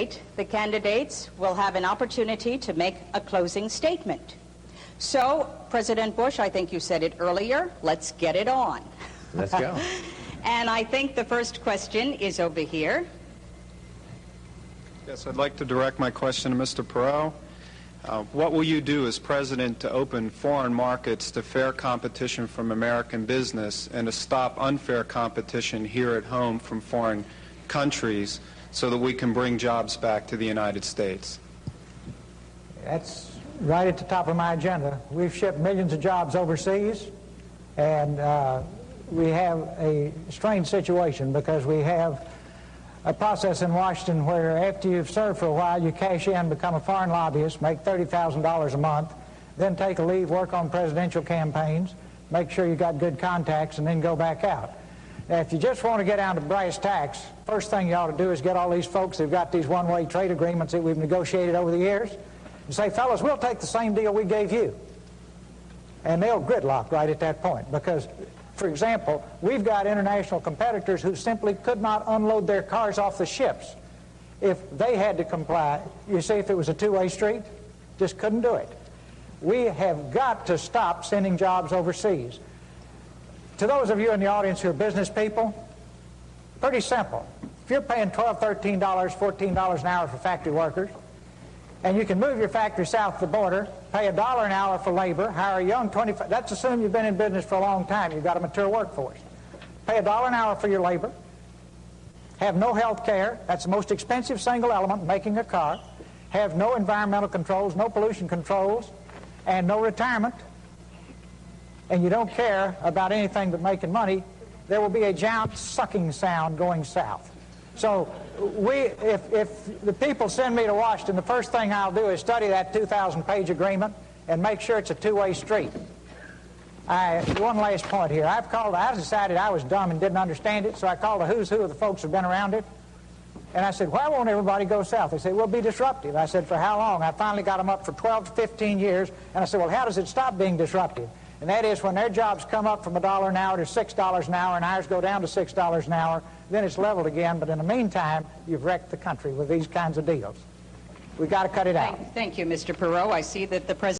The candidates will have an opportunity to make a closing statement. So, President Bush, I think you said it earlier, let's get it on. Let's go. And I think the first question is over here. Yes, I'd like to direct my question to Mr. Perot. What will you do as president to open foreign markets to fair competition from American business and to stop unfair competition here at home from foreign countries so that we can bring jobs back to the United States? That's right at the top of my agenda. We've shipped millions of jobs overseas, and we have a strange situation because we have a process in Washington where after you've served for a while, you cash in, become a foreign lobbyist, make $30,000 a month, then take a leave, work on presidential campaigns, make sure you got good contacts, and then go back out. Now, if you just want to get down to brass tacks, first thing you ought to do is get all these folks who've got these one-way trade agreements that we've negotiated over the years and say, fellas, we'll take the same deal we gave you. And they'll gridlock right at that point because, for example, we've got international competitors who simply could not unload their cars off the ships if they had to comply. You see, if it was a two-way street, just couldn't do it. We have got to stop sending jobs overseas. To those of you in the audience who are business people, pretty simple. If you're paying $12, $13, $14 an hour for factory workers, and you can move your factory south of the border, pay $1 an hour for labor, hire a young 25, that's assuming you've been in business for a long time, you've got a mature workforce. Pay $1 an hour for your labor, have no health care, that's the most expensive single element, making a car, have no environmental controls, no pollution controls, and no retirement, and you don't care about anything but making money, there will be a giant sucking sound going south. So if the people send me to Washington, the first thing I'll do is study that 2,000-page agreement and make sure it's a two-way street. One last point here. I decided I was dumb and didn't understand it, so I called a who's who of the folks who've been around it. And I said, why won't everybody go south? They said, we'll be disruptive. I said, for how long? I finally got them up for 12 to 15 years. And I said, well, how does it stop being disruptive? And that is when their jobs come up from $1 an hour to $6 an hour and ours go down to $6 an hour, then it's leveled again. But in the meantime, you've wrecked the country with these kinds of deals. We've got to cut it out. Thank you, Mr. Perot. I see that the President